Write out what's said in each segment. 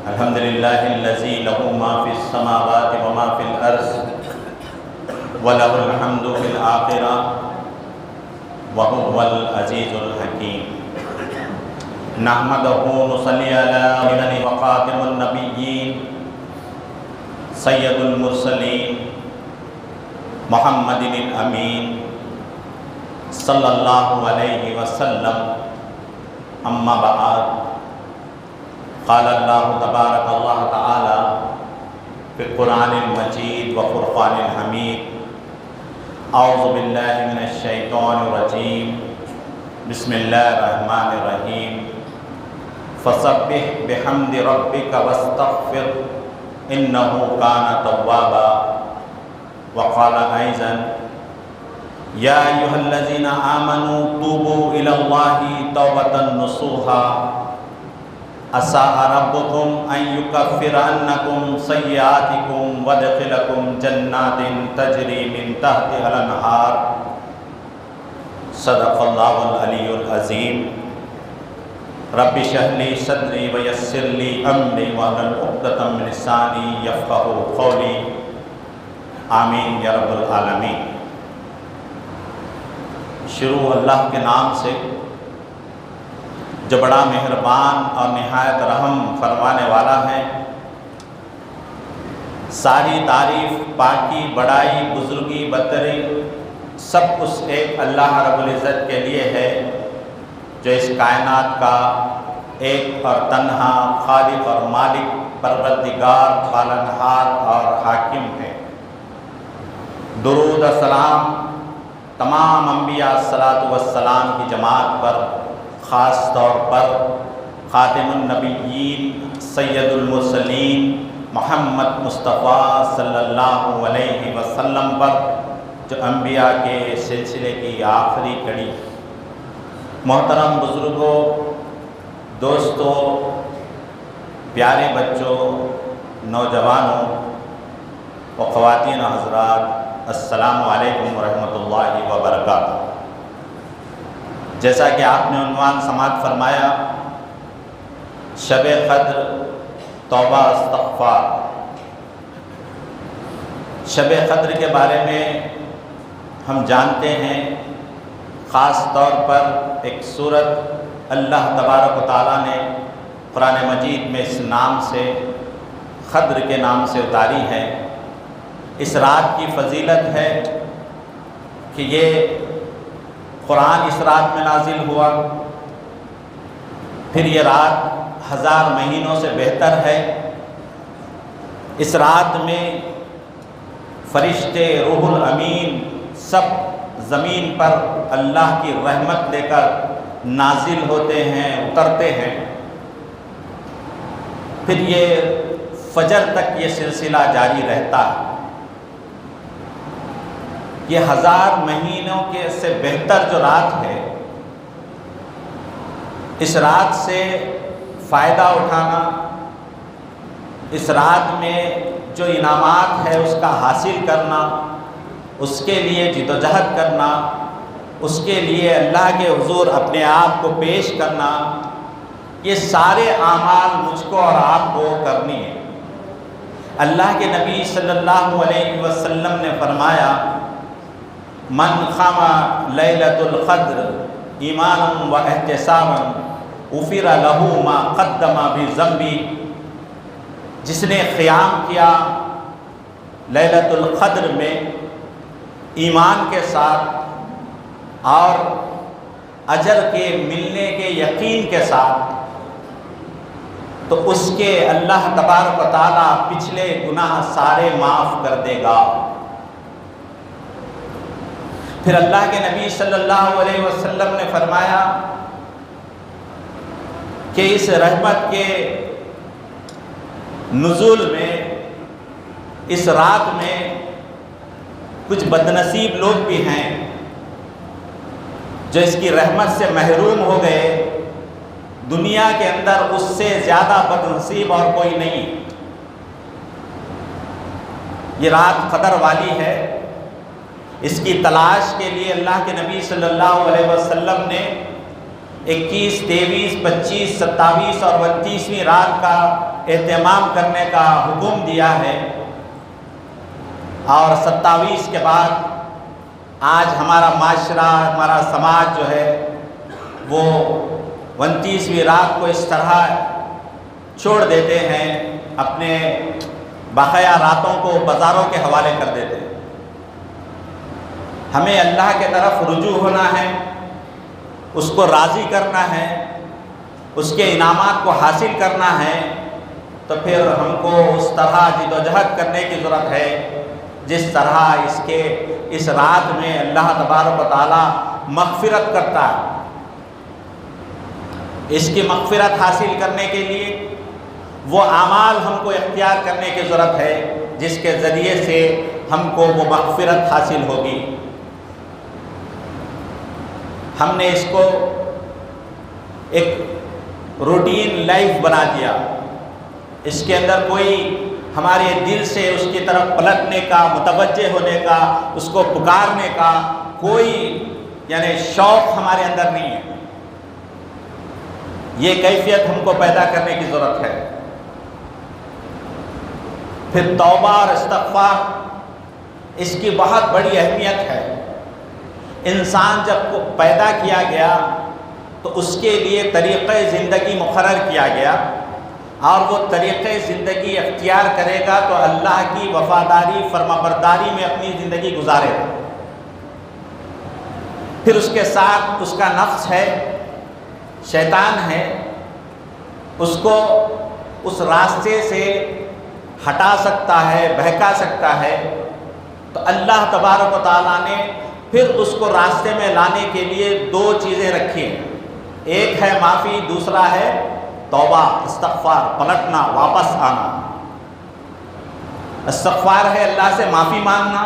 الحمد للہ الذی لہ ما فی السماوات وما فی الارض ولہ الحمد فی الآخرہ وہو العزیز الحکیم نحمدہ نصلی علی امین وخاتم النبیین سید المرسلین محمد الامین صلی اللہ علیہ وسلم اما بعد قال اللہ تبارک اللہ تعالی فی القرآن المجید وفرقان الحمید اعوذ باللہ من الشیطان الرجیم بسم اللہ الرحمن الرحیم فسبح بحمد ربک واستغفر انہ کان توابا وقال ایضا یا ایہا الذین آمنوا توبوا الی اللہ توبۃ نصوحا عسى ربكم أن يكفر عنكم سيئاتكم ويدخلكم جنات تجري من تحتها الأنهار صدق الله العلي العظيم رب اشرح لي صدري ويسر لي أمري واحلل عقدة من لساني يفقهوا قولي آمین یا رب العالمین۔ شروع اللہ کے نام سے جو بڑا مہربان اور نہایت رحم فرمانے والا ہے۔ ساری تعریف، پاکی، بڑائی، بزرگی، برتری سب کچھ ایک اللہ رب العزت کے لیے ہے جو اس کائنات کا ایک اور تنہا خالق اور مالک، پروردگار، پالنہار اور حاکم ہے۔ درود و سلام تمام انبیاء الصلاۃ والسلام کی جماعت پر، خاص طور پر خاتم النبیین سید المرسلین محمد مصطفیٰ صلی اللہ علیہ وسلم پر جو انبیاء کے سلسلے کی آخری کڑی۔ محترم بزرگوں، دوستوں، پیارے بچوں، نوجوانوں و خواتین حضرات، السلام علیکم ورحمۃ اللہ وبرکاتہ۔ جیسا کہ آپ نے عنوان سماعت فرمایا، شب قدر توبہ استغفار۔ شب قدر کے بارے میں ہم جانتے ہیں، خاص طور پر ایک سورت اللہ تبارک و تعالیٰ نے قرآن مجید میں اس نام سے، قدر کے نام سے اتاری ہے۔ اس رات کی فضیلت ہے کہ یہ قرآن اس رات میں نازل ہوا، پھر یہ رات 1000 مہینوں سے بہتر ہے۔ اس رات میں فرشتے، روح الامین سب زمین پر اللہ کی رحمت لے کر نازل ہوتے ہیں، اترتے ہیں۔ پھر یہ فجر تک یہ سلسلہ جاری رہتا ہے۔ یہ 1000 مہینوں کے سے بہتر جو رات ہے، اس رات سے فائدہ اٹھانا، اس رات میں جو انعامات ہے اس کا حاصل کرنا، اس کے لیے جدوجہد کرنا، اس کے لیے اللہ کے حضور اپنے آپ کو پیش کرنا، یہ سارے اعمال مجھ کو اور آپ کو کرنی ہے۔ اللہ کے نبی صلی اللہ علیہ وسلم نے فرمایا، من قام لیلۃ القدر ایمانا و احتسابا غفر لہ ما قدم بذنبہ۔ جس نے قیام کیا لیلۃ القدر میں ایمان کے ساتھ اور اجر کے ملنے کے یقین کے ساتھ، تو اس کے اللہ تبارک و تعالیٰ پچھلے گناہ سارے معاف کر دے گا۔ پھر اللہ کے نبی صلی اللہ علیہ وسلم نے فرمایا کہ اس رحمت کے نزول میں، اس رات میں کچھ بدنصیب لوگ بھی ہیں جو اس کی رحمت سے محروم ہو گئے۔ دنیا کے اندر اس سے زیادہ بدنصیب اور کوئی نہیں۔ یہ رات قدر والی ہے، اس کی تلاش کے لیے اللہ کے نبی صلی اللہ علیہ وسلم نے 21, 23, 25, 27 اور 29ویں رات کا اہتمام کرنے کا حکم دیا ہے، اور 27 کے بعد آج ہمارا معاشرہ، ہمارا سماج جو ہے وہ 29ویں رات کو اس طرح چھوڑ دیتے ہیں، اپنے بقیہ راتوں کو بازاروں کے حوالے کر دیتے ہیں۔ ہمیں اللہ کے طرف رجوع ہونا ہے، اس کو راضی کرنا ہے، اس کے انعامات کو حاصل کرنا ہے، تو پھر ہم کو اس طرح جد و جہد کرنے کی ضرورت ہے جس طرح اس رات میں اللہ تبارک و تعالی مغفرت کرتا ہے۔ اس کی مغفرت حاصل کرنے کے لیے وہ اعمال ہم کو اختیار کرنے کی ضرورت ہے جس کے ذریعے سے ہم کو وہ مغفرت حاصل ہوگی۔ ہم نے اس کو ایک روٹین لائف بنا دیا، اس کے اندر کوئی ہمارے دل سے اس کی طرف پلٹنے کا، متوجہ ہونے کا، اس کو پکارنے کا کوئی یعنی شوق ہمارے اندر نہیں ہے۔ یہ کیفیت ہم کو پیدا کرنے کی ضرورت ہے۔ پھر توبہ اور استغفار، اس کی بہت بڑی اہمیت ہے۔ انسان جب کو پیدا کیا گیا تو اس کے لیے طریقۂ زندگی مقرر کیا گیا، اور وہ طریقۂ زندگی اختیار کرے گا تو اللہ کی وفاداری، فرمانبرداری میں اپنی زندگی گزارے گا۔ پھر اس کے ساتھ اس کا نفس ہے، شیطان ہے، اس کو اس راستے سے ہٹا سکتا ہے، بہکا سکتا ہے۔ تو اللہ تبارک و تعالیٰ نے پھر اس کو راستے میں لانے کے لیے دو چیزیں رکھی ہیں، ایک ہے معافی، دوسرا ہے توبہ، استغفار، پلٹنا، واپس آنا۔ استغفار ہے اللہ سے معافی مانگنا،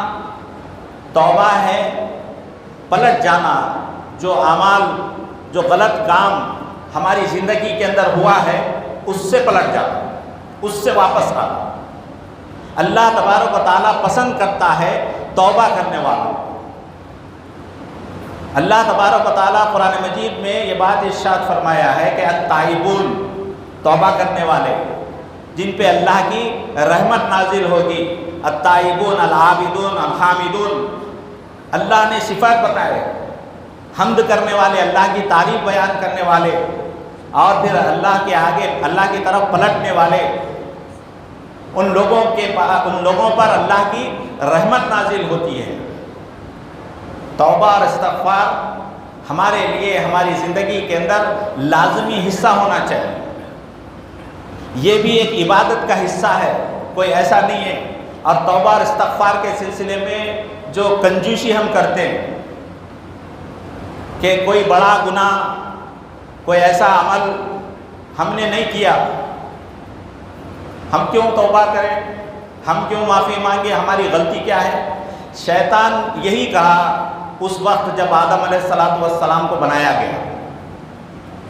توبہ ہے پلٹ جانا، جو اعمال، جو غلط کام ہماری زندگی کے اندر ہوا ہے اس سے پلٹ جانا، اس سے واپس آنا۔ اللہ تبارک و تعالیٰ پسند کرتا ہے توبہ کرنے والوں۔ اللہ تبارک و تعالیٰ قرآن مجید میں یہ بات ارشاد فرمایا ہے کہ التائبون، توبہ کرنے والے جن پہ اللہ کی رحمت نازل ہوگی، التائبون العابدون الحامدون، اللہ نے صفات بتائے، حمد کرنے والے، اللہ کی تعریف بیان کرنے والے، اور پھر اللہ کے آگے اللہ کی طرف پلٹنے والے، ان لوگوں پر اللہ کی رحمت نازل ہوتی ہے۔ توبہ اور استغفار ہمارے لیے ہماری زندگی کے اندر لازمی حصہ ہونا چاہیے۔ یہ بھی ایک عبادت کا حصہ ہے، کوئی ایسا نہیں ہے۔ اور توبہ اور استغفار کے سلسلے میں جو کنجوسی ہم کرتے ہیں کہ کوئی بڑا گناہ، کوئی ایسا عمل ہم نے نہیں کیا، ہم کیوں توبہ کریں، ہم کیوں معافی مانگیں، ہماری غلطی کیا ہے؟ شیطان یہی کہا اس وقت جب آدم علیہ السلام کو بنایا گیا،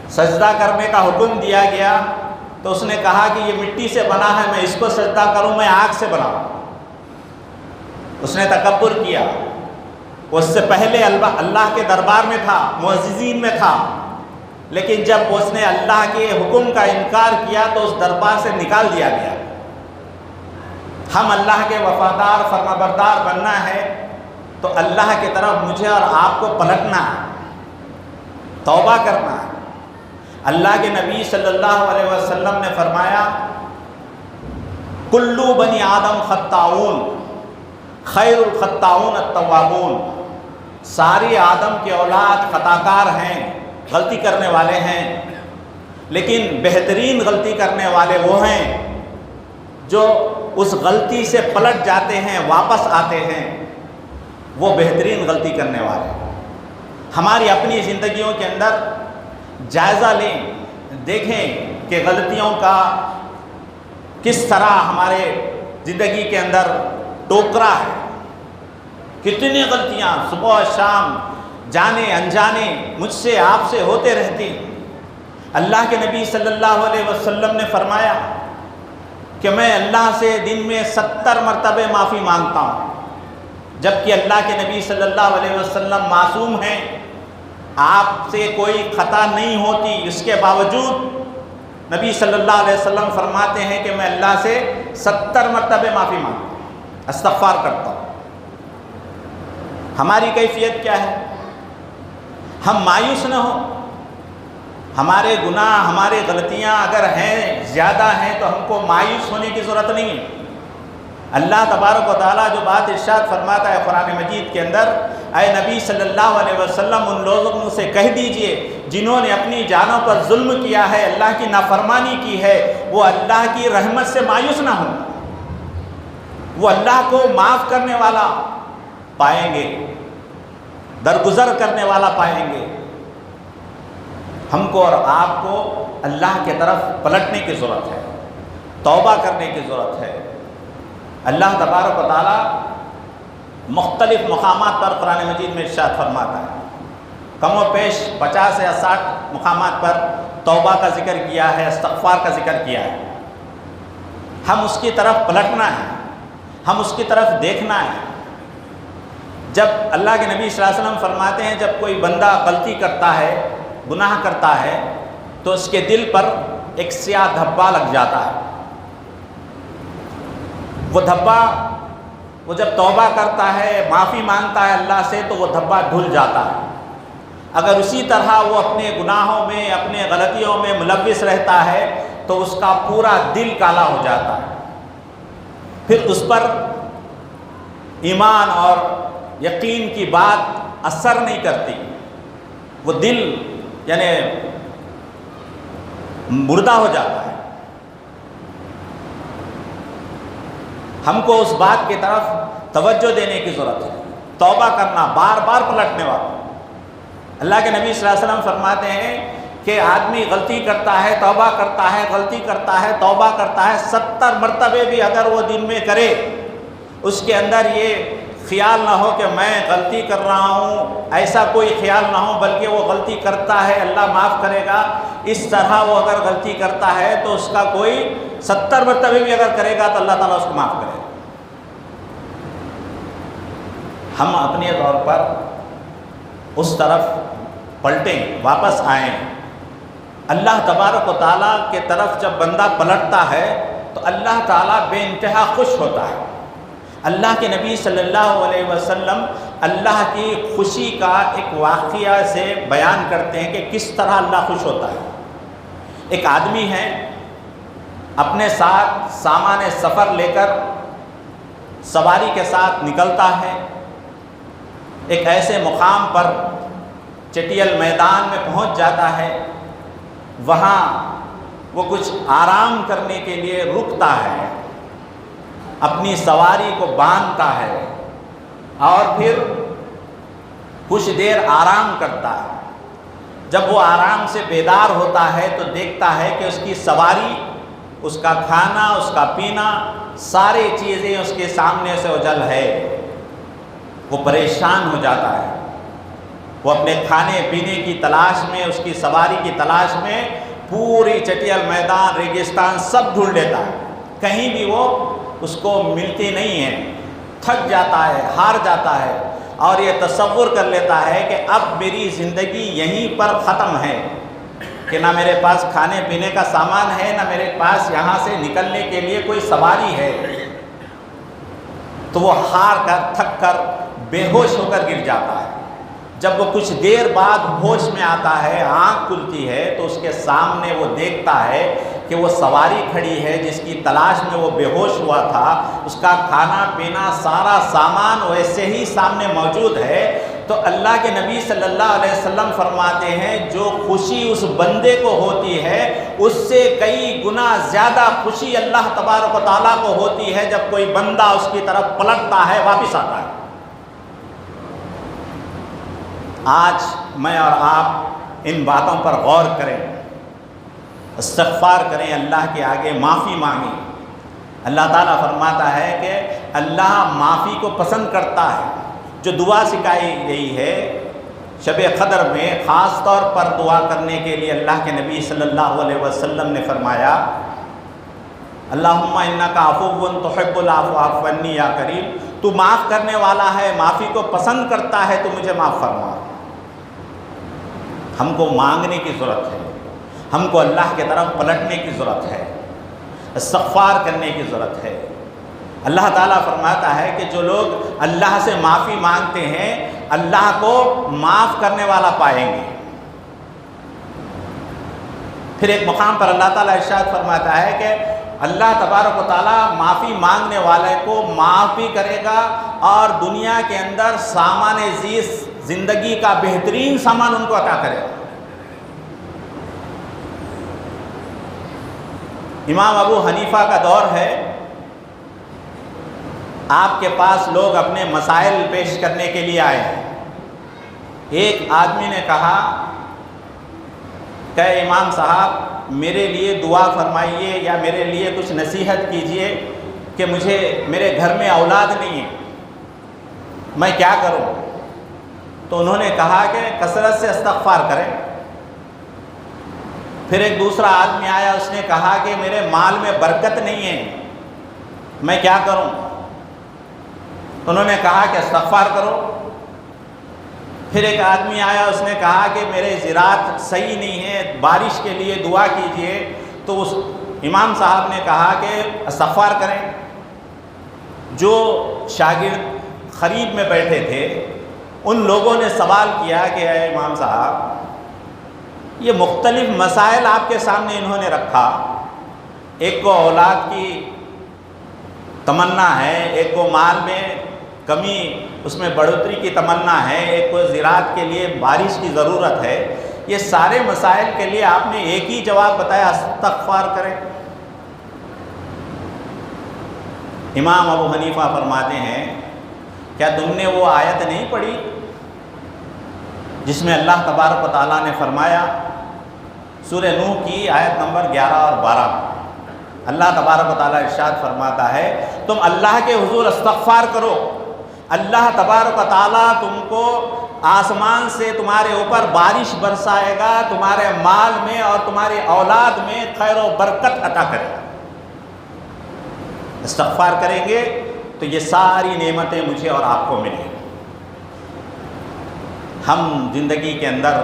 سجدہ کرنے کا حکم دیا گیا، تو اس نے کہا کہ یہ مٹی سے بنا ہے، میں اس کو سجدہ کروں، میں آگ سے بناؤں۔ اس نے تکبر کیا۔ اس سے پہلے اللہ کے دربار میں تھا، معززین میں تھا، لیکن جب اس نے اللہ کے حکم کا انکار کیا تو اس دربار سے نکال دیا گیا۔ ہم اللہ کے وفادار، فرمانبردار بننا ہے تو اللہ کی طرف مجھے اور آپ کو پلٹنا ہے، توبہ کرنا ہے۔ اللہ کے نبی صلی اللہ علیہ وسلم نے فرمایا، کلو بنی آدم خطاؤن، خیر الخطاؤن التوابون، ساری آدم کی اولاد خطاکار ہیں، غلطی کرنے والے ہیں، لیکن بہترین غلطی کرنے والے وہ ہیں جو اس غلطی سے پلٹ جاتے ہیں، واپس آتے ہیں، وہ بہترین غلطی کرنے والے ہیں۔ ہماری اپنی زندگیوں کے اندر جائزہ لیں، دیکھیں کہ غلطیوں کا کس طرح ہمارے زندگی کے اندر ٹوکرا ہے، کتنی غلطیاں صبح و شام جانے انجانے مجھ سے آپ سے ہوتے رہتی۔ اللہ کے نبی صلی اللہ علیہ وسلم نے فرمایا کہ میں اللہ سے دن میں 70 مرتبہ معافی مانگتا ہوں، جبکہ اللہ کے نبی صلی اللہ علیہ وسلم معصوم ہیں، آپ سے کوئی خطا نہیں ہوتی، اس کے باوجود نبی صلی اللہ علیہ وسلم فرماتے ہیں کہ میں اللہ سے 70 مرتبہ معافی مانگتا ہوں، استغفار کرتا ہوں۔ ہماری کیفیت کیا ہے؟ ہم مایوس نہ ہوں، ہمارے گناہ ہماری غلطیاں اگر ہیں زیادہ ہیں تو ہم کو مایوس ہونے کی ضرورت نہیں ہے۔ اللہ تبارک و تعالیٰ جو بات ارشاد فرماتا ہے قرآن مجید کے اندر، اے نبی صلی اللہ علیہ وسلم ان لوگوں سے کہہ دیجئے جنہوں نے اپنی جانوں پر ظلم کیا ہے، اللہ کی نافرمانی کی ہے، وہ اللہ کی رحمت سے مایوس نہ ہوں، وہ اللہ کو معاف کرنے والا پائیں گے، درگزر کرنے والا پائیں گے۔ ہم کو اور آپ کو اللہ کی طرف پلٹنے کی ضرورت ہے، توبہ کرنے کی ضرورت ہے۔ اللہ تبارک و تعالیٰ مختلف مقامات پر قرآن مجید میں ارشاد فرماتا ہے، کم و بیش 50 یا 60 مقامات پر توبہ کا ذکر کیا ہے، استغفار کا ذکر کیا ہے۔ ہم اس کی طرف پلٹنا ہے، ہم اس کی طرف دیکھنا ہے۔ جب اللہ کے نبی صلی اللہ علیہ وسلم فرماتے ہیں جب کوئی بندہ غلطی کرتا ہے، گناہ کرتا ہے، تو اس کے دل پر ایک سیاہ دھبا لگ جاتا ہے۔ وہ دھبا، وہ جب توبہ کرتا ہے، معافی مانگتا ہے اللہ سے، تو وہ دھبا دھل جاتا ہے۔ اگر اسی طرح وہ اپنے گناہوں میں، اپنے غلطیوں میں ملوث رہتا ہے تو اس کا پورا دل کالا ہو جاتا ہے، پھر اس پر ایمان اور یقین کی بات اثر نہیں کرتی، وہ دل یعنی مردہ ہو جاتا ہے۔ ہم کو اس بات کی طرف توجہ دینے کی ضرورت ہے، توبہ کرنا، بار بار پلٹنے والا۔ اللہ کے نبی صلی اللہ علیہ وسلم فرماتے ہیں کہ آدمی غلطی کرتا ہے، توبہ کرتا ہے، غلطی کرتا ہے، توبہ کرتا ہے، 70 مرتبے بھی اگر وہ دن میں کرے، اس کے اندر یہ خیال نہ ہو کہ میں غلطی کر رہا ہوں، ایسا کوئی خیال نہ ہو، بلکہ وہ غلطی کرتا ہے اللہ معاف کرے گا، اس طرح وہ اگر غلطی کرتا ہے تو اس کا کوئی 70 مرتبے بھی اگر کرے گا تو اللہ تعالیٰ اس کو معاف کرے گا۔ ہم اپنے طور پر اس طرف پلٹیں، واپس آئیں۔ اللہ تبارک و تعالیٰ کے طرف جب بندہ پلٹتا ہے تو اللہ تعالیٰ بے انتہا خوش ہوتا ہے۔ اللہ کے نبی صلی اللہ علیہ وسلم اللہ کی خوشی کا ایک واقعہ سے بیان کرتے ہیں کہ کس طرح اللہ خوش ہوتا ہے۔ ایک آدمی ہے، اپنے ساتھ سامان سفر لے کر سواری کے ساتھ نکلتا ہے، ایک ایسے مقام پر چٹیل میدان میں پہنچ جاتا ہے، وہاں وہ کچھ آرام کرنے کے لیے رکتا ہے، اپنی سواری کو باندھتا ہے اور پھر کچھ دیر آرام کرتا ہے۔ جب وہ آرام سے بیدار ہوتا ہے تو دیکھتا ہے کہ اس کی سواری، اس کا کھانا، اس کا پینا، ساری چیزیں اس کے سامنے سے اوجھل ہے۔ وہ پریشان ہو جاتا ہے، وہ اپنے کھانے پینے کی تلاش میں، اس کی سواری کی تلاش میں پوری چٹیل میدان، ریگستان سب ڈھونڈ لیتا ہے، کہیں بھی وہ اس کو ملتی نہیں ہے، تھک جاتا ہے، ہار جاتا ہے اور یہ تصور کر لیتا ہے کہ اب میری زندگی یہیں پر ختم ہے، کہ نہ میرے پاس کھانے پینے کا سامان ہے، نہ میرے پاس یہاں سے نکلنے کے لیے کوئی سواری ہے۔ تو وہ ہار کر، تھک کر، بے ہوش ہو کر گر جاتا ہے۔ جب وہ کچھ دیر بعد ہوش میں آتا ہے، آنکھ کھلتی ہے تو اس کے سامنے وہ دیکھتا ہے کہ وہ سواری کھڑی ہے جس کی تلاش میں وہ بے ہوش ہوا تھا، اس کا کھانا پینا سارا سامان ویسے ہی سامنے موجود ہے۔ تو اللہ کے نبی صلی اللہ علیہ وسلم فرماتے ہیں جو خوشی اس بندے کو ہوتی ہے اس سے کئی گنا زیادہ خوشی اللہ تبارک و تعالیٰ کو ہوتی ہے جب کوئی بندہ اس کی طرف پلٹتا ہے، واپس آتا ہے۔ آج میں اور آپ ان باتوں پر غور کریں، استغفار کریں، اللہ کے آگے معافی مانگیں۔ اللہ تعالیٰ فرماتا ہے کہ اللہ معافی کو پسند کرتا ہے۔ جو دعا سکھائی گئی ہے شب قدر میں خاص طور پر دعا کرنے کے لیے، اللہ کے نبی صلی اللہ علیہ وسلم نے فرمایا اللہم انکا عفو تحب العفو فاعف عنی یا کریم، تو معاف کرنے والا ہے، معافی کو پسند کرتا ہے، تو مجھے معاف فرما۔ ہم کو مانگنے کی ضرورت ہے، ہم کو اللہ کی طرف پلٹنے کی ضرورت ہے، استغفار کرنے کی ضرورت ہے۔ اللہ تعالیٰ فرماتا ہے کہ جو لوگ اللہ سے معافی مانگتے ہیں اللہ کو معاف کرنے والا پائیں گے۔ پھر ایک مقام پر اللہ تعالیٰ ارشاد فرماتا ہے کہ اللہ تبارک و تعالیٰ معافی مانگنے والے کو معاف بھی کرے گا اور دنیا کے اندر سامان زیست زندگی کا بہترین سامان ان کو عطا کرے گا۔ امام ابو حنیفہ کا دور ہے، آپ کے پاس لوگ اپنے مسائل پیش کرنے کے لیے آئے ہیں۔ ایک آدمی نے کہا کہ امام صاحب میرے لیے دعا فرمائیے یا میرے لیے کچھ نصیحت کیجئے کہ میرے گھر میں اولاد نہیں ہے، میں کیا کروں؟ تو انہوں نے کہا کہ کثرت سے استغفار کریں۔ پھر ایک دوسرا آدمی آیا، اس نے کہا کہ میرے مال میں برکت نہیں ہے، میں کیا کروں؟ تو انہوں نے کہا کہ استغفار کرو۔ پھر ایک آدمی آیا، اس نے کہا کہ میرے زراعت صحیح نہیں ہے، بارش کے لیے دعا کیجئے۔ تو اس امام صاحب نے کہا کہ استغفار کریں۔ جو شاگرد قریب میں بیٹھے تھے ان لوگوں نے سوال کیا کہ اے امام صاحب، یہ مختلف مسائل آپ کے سامنے انہوں نے رکھا، ایک کو اولاد کی تمنا ہے، ایک کو مال میں کمی اس میں بڑھوتری کی تمنا ہے، ایک کو زراعت کے لیے بارش کی ضرورت ہے، یہ سارے مسائل کے لیے آپ نے ایک ہی جواب بتایا، استغفار کریں۔ امام ابو حنیفہ فرماتے ہیں کیا تم نے وہ آیت نہیں پڑھی جس میں اللہ تبارک و تعالیٰ نے فرمایا، سورہ نوح کی آیت نمبر 11 اور 12، اللہ تبارک و تعالیٰ ارشاد فرماتا ہے تم اللہ کے حضور استغفار کرو، اللہ تبارک و تعالیٰ تم کو آسمان سے تمہارے اوپر بارش برسائے گا، تمہارے مال میں اور تمہاری اولاد میں خیر و برکت عطا کرے گا۔ استغفار کریں گے تو یہ ساری نعمتیں مجھے اور آپ کو ملیں گی۔ ہم زندگی کے اندر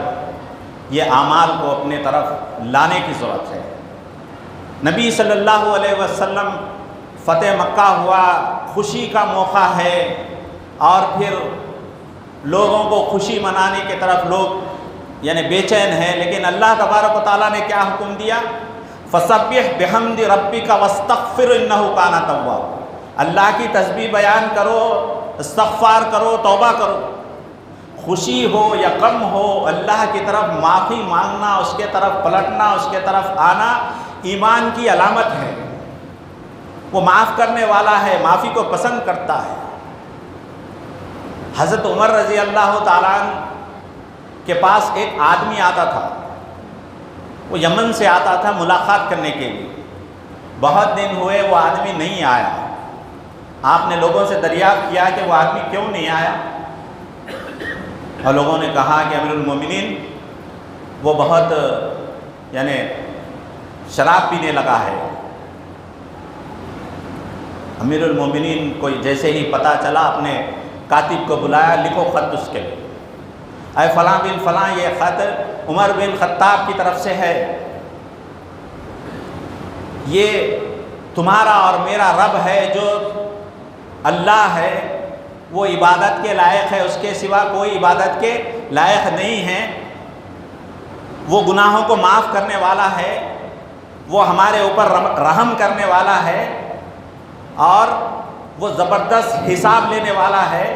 یہ اعمال کو اپنے طرف لانے کی ضرورت ہے۔ نبی صلی اللہ علیہ وسلم فتح مکہ ہوا، خوشی کا موقع ہے، اور پھر لوگوں کو خوشی منانے کی طرف لوگ یعنی بے چین ہیں، لیکن اللہ تبارک و تعالیٰ نے کیا حکم دیا؟ فسبح بحمد ربک واستغفر انہ کان توابا، اللہ کی تسبیح بیان کرو، استغفار کرو، توبہ کرو۔ خوشی ہو یا غم ہو اللہ کی طرف معافی مانگنا، اس کے طرف پلٹنا، اس کے طرف آنا ایمان کی علامت ہے۔ وہ معاف کرنے والا ہے، معافی کو پسند کرتا ہے۔ حضرت عمر رضی اللہ تعالیٰ عنہ کے پاس ایک آدمی آتا تھا، وہ یمن سے آتا تھا ملاقات کرنے کے لیے۔ بہت دن ہوئے وہ آدمی نہیں آیا۔ آپ نے لوگوں سے دریافت کیا کہ وہ آدمی کیوں نہیں آیا، اور لوگوں نے کہا کہ امیر المومنین وہ بہت یعنی شراب پینے لگا ہے۔ امیر المومنین کو جیسے ہی پتہ چلا اپنے کاتب کو بلایا، لکھو خط اس کے لیے، اے فلاں بن فلاں یہ خط عمر بن خطاب کی طرف سے ہے، یہ تمہارا اور میرا رب ہے جو اللہ ہے، وہ عبادت کے لائق ہے، اس کے سوا کوئی عبادت کے لائق نہیں ہے، وہ گناہوں کو معاف کرنے والا ہے، وہ ہمارے اوپر رحم کرنے والا ہے، اور وہ زبردست حساب لینے والا ہے،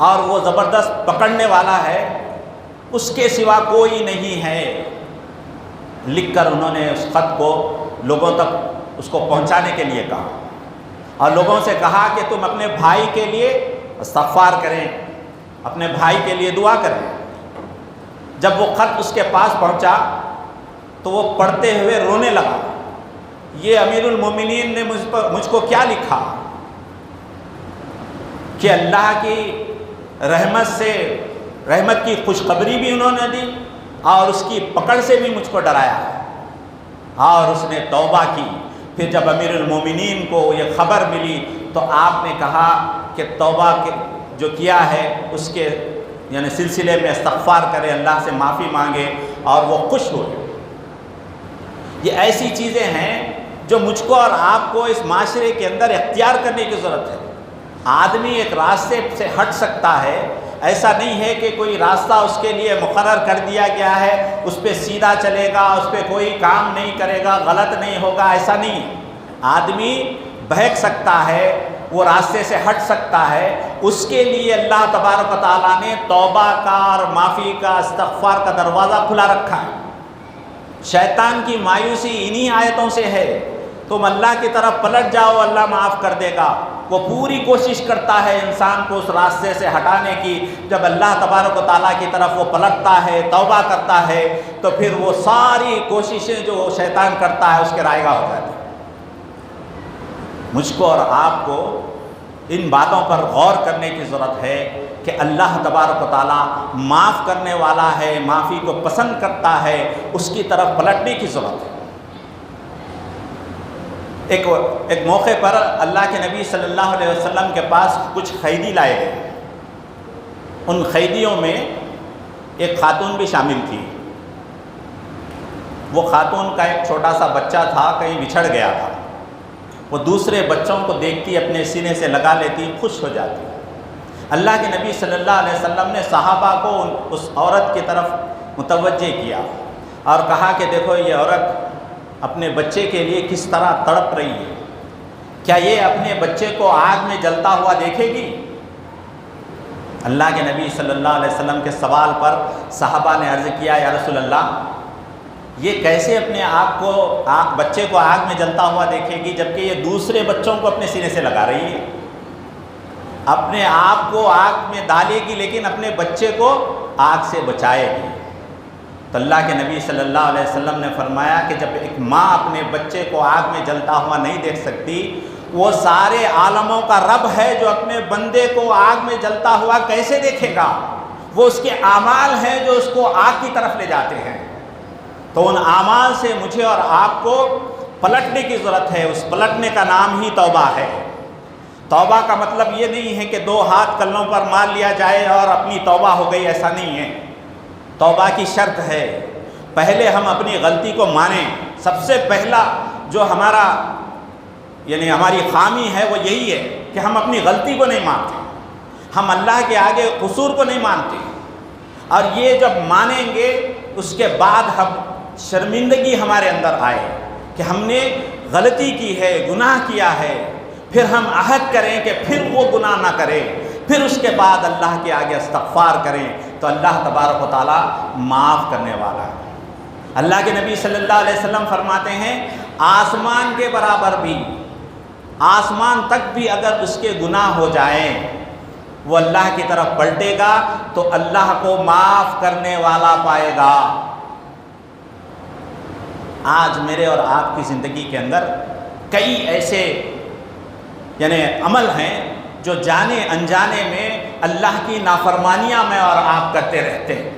اور وہ زبردست پکڑنے والا ہے، اس کے سوا کوئی نہیں ہے۔ لکھ کر انہوں نے اس خط کو لوگوں تک اس کو پہنچانے کے لیے کہا، اور لوگوں سے کہا کہ تم اپنے بھائی کے لیے استغفار کریں، اپنے بھائی کے لیے دعا کریں۔ جب وہ خط اس کے پاس پہنچا تو وہ پڑھتے ہوئے رونے لگا، یہ امیر المومنین نے مجھ کو کیا لکھا کہ اللہ کی رحمت سے، رحمت کی خوشخبری بھی انہوں نے دی اور اس کی پکڑ سے بھی مجھ کو ڈرایا، اور اس نے توبہ کی۔ پھر جب امیر المومنین کو یہ خبر ملی تو آپ نے کہا کہ توبہ جو کیا ہے اس کے یعنی سلسلے میں استغفار کرے، اللہ سے معافی مانگے اور وہ خوش ہو جائے۔ یہ ایسی چیزیں ہیں جو مجھ کو اور آپ کو اس معاشرے کے اندر اختیار کرنے کی ضرورت ہے۔ آدمی ایک راستے سے ہٹ سکتا ہے، ایسا نہیں ہے کہ کوئی راستہ اس کے لیے مقرر کر دیا گیا ہے، اس پہ سیدھا چلے گا، اس پہ کوئی کام نہیں کرے گا، غلط نہیں ہوگا، ایسا نہیں ہے۔ آدمی بہک سکتا ہے، وہ راستے سے ہٹ سکتا ہے، اس کے لیے اللہ تبارک و تعالیٰ نے توبہ کا اور معافی کا، استغفار کا دروازہ کھلا رکھا ہے۔ شیطان کی مایوسی انہی آیتوں سے ہے، تم اللہ کی طرف پلٹ جاؤ، اللہ معاف کر دے گا۔ وہ پوری کوشش کرتا ہے انسان کو اس راستے سے ہٹانے کی۔ جب اللہ تبارک و تعالیٰ کی طرف وہ پلٹتا ہے، توبہ کرتا ہے، تو پھر وہ ساری کوششیں جو شیطان کرتا ہے اس کے رائگاں ہو جاتی ہیں۔ مجھ کو اور آپ کو ان باتوں پر غور کرنے کی ضرورت ہے کہ اللہ تبارک و تعالیٰ معاف کرنے والا ہے، معافی کو پسند کرتا ہے، اس کی طرف پلٹنے کی ضرورت ہے۔ ایک موقع پر اللہ کے نبی صلی اللہ علیہ وسلم کے پاس کچھ قیدی لائے گئے۔ ان قیدیوں میں ایک خاتون بھی شامل تھی۔ وہ خاتون کا ایک چھوٹا سا بچہ تھا، کہیں بچھڑ گیا تھا۔ وہ دوسرے بچوں کو دیکھتی، اپنے سینے سے لگا لیتی، خوش ہو جاتی۔ اللہ کے نبی صلی اللہ علیہ وسلم نے صحابہ کو اس عورت کی طرف متوجہ کیا اور کہا کہ دیکھو یہ عورت اپنے بچے کے لیے کس طرح تڑپ رہی ہے، کیا یہ اپنے بچے کو آگ میں جلتا ہوا دیکھے گی؟ اللہ کے نبی صلی اللہ علیہ وسلم کے سوال پر صحابہ نے عرض کیا، یا رسول اللہ، یہ کیسے اپنے آپ کو بچے کو آگ میں جلتا ہوا دیکھے گی جبکہ یہ دوسرے بچوں کو اپنے سینے سے لگا رہی ہے؟ اپنے آپ کو آگ میں ڈالے گی لیکن اپنے بچے کو آگ سے بچائے گی۔ تو اللہ کے نبی صلی اللہ علیہ وسلم نے فرمایا کہ جب ایک ماں اپنے بچے کو آگ میں جلتا ہوا نہیں دیکھ سکتی، وہ سارے عالموں کا رب ہے جو اپنے بندے کو آگ میں جلتا ہوا کیسے دیکھے گا؟ وہ اس کے اعمال ہیں جو اس کو آگ کی طرف لے جاتے ہیں۔ تو ان اعمال سے مجھے اور آپ کو پلٹنے کی ضرورت ہے۔ اس پلٹنے کا نام ہی توبہ ہے۔ توبہ کا مطلب یہ نہیں ہے کہ 2 ہاتھ کلوں پر مار لیا جائے اور اپنی توبہ ہو گئی، ایسا نہیں ہے۔ توبہ کی شرط ہے، پہلے ہم اپنی غلطی کو مانیں۔ سب سے پہلا جو ہمارا یعنی ہماری خامی ہے وہ یہی ہے کہ ہم اپنی غلطی کو نہیں مانتے، ہم اللہ کے آگے قصور کو نہیں مانتے۔ اور یہ جب مانیں گے اس کے بعد ہم شرمندگی ہمارے اندر آئے کہ ہم نے غلطی کی ہے، گناہ کیا ہے، پھر ہم عہد کریں کہ پھر وہ گناہ نہ کریں، پھر اس کے بعد اللہ کے آگے استغفار کریں، تو اللہ تبارک و تعالیٰ معاف کرنے والا ہے۔ اللہ کے نبی صلی اللہ علیہ وسلم فرماتے ہیں، آسمان کے برابر بھی، آسمان تک بھی اگر اس کے گناہ ہو جائیں، وہ اللہ کی طرف پلٹے گا تو اللہ کو معاف کرنے والا پائے گا۔ آج میرے اور آپ کی زندگی کے اندر کئی ایسے یعنی عمل ہیں جو جانے انجانے میں اللہ کی نافرمانیاں میں اور آپ کرتے رہتے ہیں۔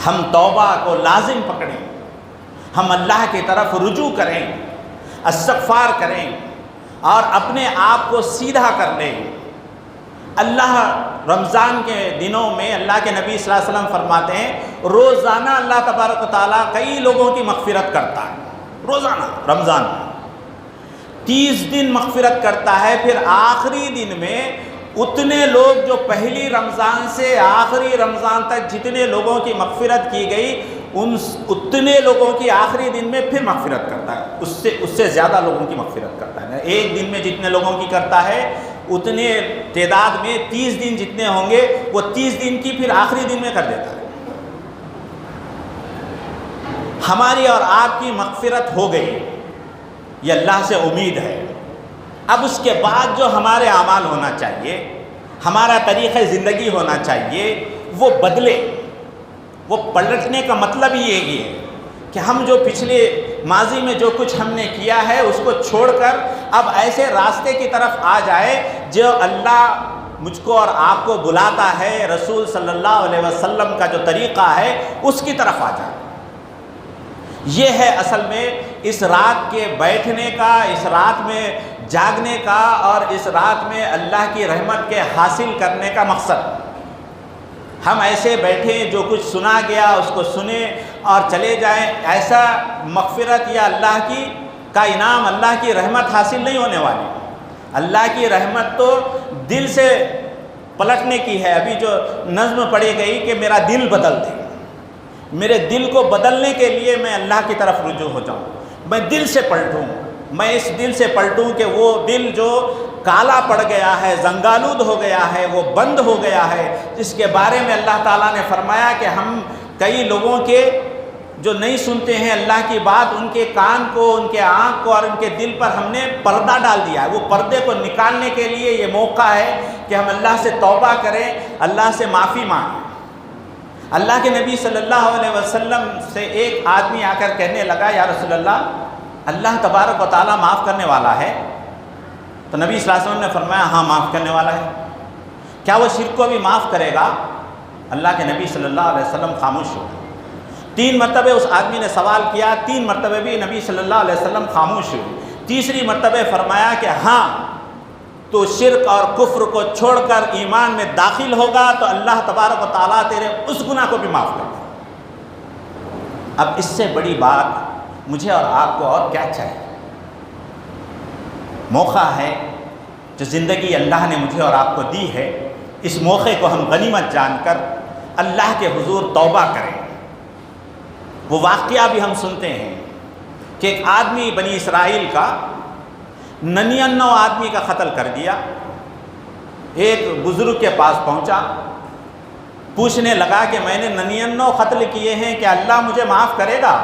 ہم توبہ کو لازم پکڑیں، ہم اللہ کی طرف رجوع کریں، استغفار کریں اور اپنے آپ کو سیدھا کر لیں۔ اللہ رمضان کے دنوں میں اللہ کے نبی صلی اللہ علیہ وسلم فرماتے ہیں، روزانہ اللہ تبارک و تعالیٰ کئی لوگوں کی مغفرت کرتا ہے۔ روزانہ رمضان میں 30 دن مغفرت کرتا ہے، پھر آخری دن میں اتنے لوگ جو پہلی رمضان سے آخری رمضان تک جتنے لوگوں کی مغفرت کی گئی، اتنے لوگوں کی آخری دن میں پھر مغفرت کرتا ہے، اس سے زیادہ لوگوں کی مغفرت کرتا ہے۔ ایک دن میں جتنے لوگوں کی کرتا ہے اتنے تعداد میں 30 دن جتنے ہوں گے وہ 30 دن کی پھر آخری دن میں کر دیتا ہے۔ ہماری اور آپ کی مغفرت ہو گئی، یہ اللہ سے امید ہے۔ اب اس کے بعد جو ہمارے اعمال ہونا چاہیے، ہمارا طریقہ زندگی ہونا چاہیے، وہ بدلے۔ وہ پلٹنے کا مطلب ہی یہی ہے کہ ہم جو پچھلے ماضی میں جو کچھ ہم نے کیا ہے اس کو چھوڑ کر اب ایسے راستے کی طرف آ جائے جو اللہ مجھ کو اور آپ کو بلاتا ہے، رسول صلی اللہ علیہ وسلم کا جو طریقہ ہے اس کی طرف آ جائے۔ یہ ہے اصل میں اس رات کے بیٹھنے کا، اس رات میں جاگنے کا اور اس رات میں اللہ کی رحمت کے حاصل کرنے کا مقصد۔ ہم ایسے بیٹھیں جو کچھ سنا گیا اس کو سنیں اور چلے جائیں، ایسا مغفرت یا اللہ کی کا انعام، اللہ کی رحمت حاصل نہیں ہونے والی۔ اللہ کی رحمت تو دل سے پلٹنے کی ہے۔ ابھی جو نظم پڑھی گئی کہ میرا دل بدل دے، میرے دل کو بدلنے کے لیے میں اللہ کی طرف رجوع ہو جاؤں، میں دل سے پلٹوں، میں اس دل سے پلٹوں کہ وہ دل جو کالا پڑ گیا ہے، زنگالود ہو گیا ہے، وہ بند ہو گیا ہے، جس کے بارے میں اللہ تعالیٰ نے فرمایا کہ ہم کئی لوگوں کے جو نہیں سنتے ہیں اللہ کی بات، ان کے کان کو، ان کے آنکھ کو اور ان کے دل پر ہم نے پردہ ڈال دیا ہے۔ وہ پردے کو نکالنے کے لیے یہ موقع ہے کہ ہم اللہ سے توبہ کریں، اللہ سے معافی مانگیں۔ اللہ کے نبی صلی اللہ علیہ وسلم سے ایک آدمی آ کر کہنے لگا، یا رسول اللہ تبارک و تعالیٰ معاف کرنے والا ہے؟ تو نبی صلی اللہ علیہ وسلم نے فرمایا ہاں معاف کرنے والا ہے۔ کیا وہ شرک کو بھی معاف کرے گا؟ اللہ کے نبی صلی اللہ علیہ وسلم خاموش ہو گئے۔ 3 مرتبہ اس آدمی نے سوال کیا، 3 مرتبہ بھی نبی صلی اللہ علیہ وسلم خاموش ہوئے۔ تیسری مرتبہ فرمایا کہ ہاں تو شرک اور کفر کو چھوڑ کر ایمان میں داخل ہوگا تو اللہ تبارک و تعالیٰ تیرے اس گناہ کو بھی معاف کر دے۔ اب اس سے بڑی بات مجھے اور آپ کو اور کیا چاہیے؟ موقع ہے جو زندگی اللہ نے مجھے اور آپ کو دی ہے، اس موقع کو ہم غنیمت جان کر اللہ کے حضور توبہ کریں۔ وہ واقعہ بھی ہم سنتے ہیں کہ ایک آدمی بنی اسرائیل کا 99 آدمی کا قتل کر دیا۔ ایک بزرگ کے پاس پہنچا، پوچھنے لگا کہ میں نے 99 قتل کیے ہیں، کیا اللہ مجھے معاف کرے گا؟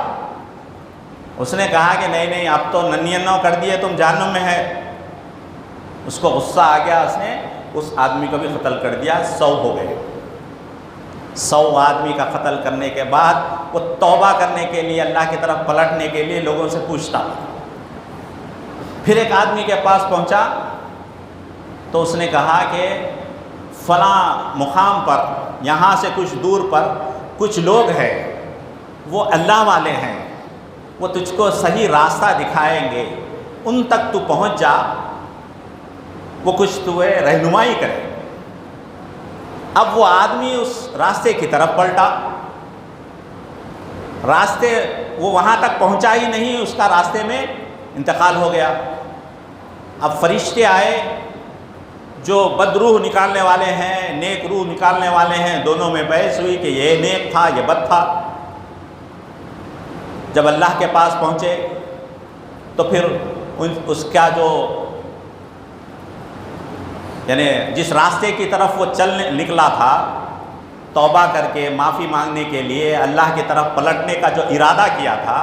اس نے کہا کہ نہیں اب تو 99 کر دیے، تم جہنم میں ہے۔ اس کو غصہ آ گیا، اس نے اس آدمی کو بھی قتل کر دیا، 100 ہو گئے۔ 100 آدمی کا قتل کرنے کے بعد وہ توبہ کرنے کے لیے، اللہ کی طرف پلٹنے کے لیے لوگوں سے پوچھتا۔ پھر ایک آدمی کے پاس پہنچا تو اس نے کہا کہ فلاں مقام پر، یہاں سے کچھ دور پر کچھ لوگ ہیں، وہ اللہ والے ہیں، وہ تجھ کو صحیح راستہ دکھائیں گے، ان تک تو پہنچ جا، وہ کچھ تجھے رہنمائی کرے۔ اب وہ آدمی اس راستے کی طرف پلٹا، راستے وہ وہاں تک پہنچا ہی نہیں، اس کا راستے میں انتقال ہو گیا۔ اب فرشتے آئے جو بد روح نکالنے والے ہیں، نیک روح نکالنے والے ہیں، دونوں میں بحث ہوئی کہ یہ نیک تھا، یہ بد تھا۔ جب اللہ کے پاس پہنچے تو پھر اس کا جو یعنی جس راستے کی طرف وہ چلنے نکلا تھا، توبہ کر کے معافی مانگنے کے لیے اللہ کی طرف پلٹنے کا جو ارادہ کیا تھا،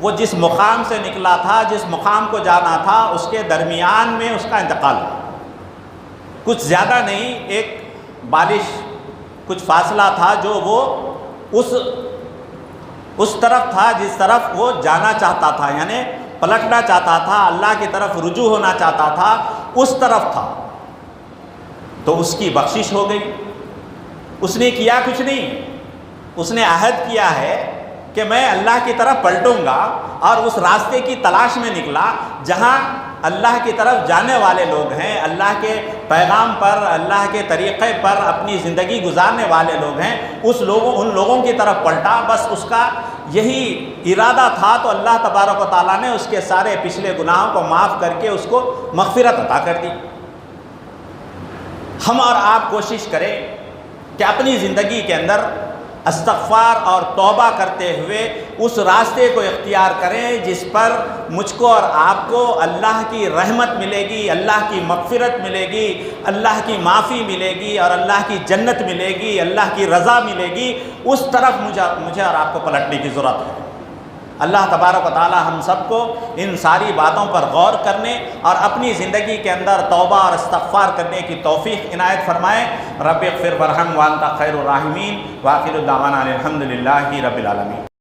وہ جس مقام سے نکلا تھا، جس مقام کو جانا تھا، اس کے درمیان میں اس کا انتقال ہوا۔ کچھ زیادہ نہیں، ایک بالش کچھ فاصلہ تھا جو وہ اس طرف تھا جس طرف وہ جانا چاہتا تھا، یعنی پلٹنا چاہتا تھا، اللہ کی طرف رجوع ہونا چاہتا تھا، اس طرف تھا۔ تو اس کی بخشش ہو گئی۔ اس نے کیا کچھ نہیں، اس نے عہد کیا ہے کہ میں اللہ کی طرف پلٹوں گا، اور اس راستے کی تلاش میں نکلا جہاں اللہ کی طرف جانے والے لوگ ہیں، اللہ کے پیغام پر، اللہ کے طریقے پر اپنی زندگی گزارنے والے لوگ ہیں، ان لوگوں کی طرف پلٹا۔ بس اس کا یہی ارادہ تھا، تو اللہ تبارک و تعالیٰ نے اس کے سارے پچھلے گناہوں کو معاف کر کے اس کو مغفرت عطا کر دی۔ ہم اور آپ کوشش کریں کہ اپنی زندگی کے اندر استغفار اور توبہ کرتے ہوئے اس راستے کو اختیار کریں جس پر مجھ کو اور آپ کو اللہ کی رحمت ملے گی، اللہ کی مغفرت ملے گی، اللہ کی معافی ملے گی اور اللہ کی جنت ملے گی، اللہ کی رضا ملے گی۔ اس طرف مجھے اور آپ کو پلٹنے کی ضرورت ہے۔ اللہ تبارک و تعالی ہم سب کو ان ساری باتوں پر غور کرنے اور اپنی زندگی کے اندر توبہ اور استغفار کرنے کی توفیق عنایت فرمائے۔ رب اغفر وارحم وانت خیر الراحمین، وآخر دعوانا الحمد للہ رب العالمین۔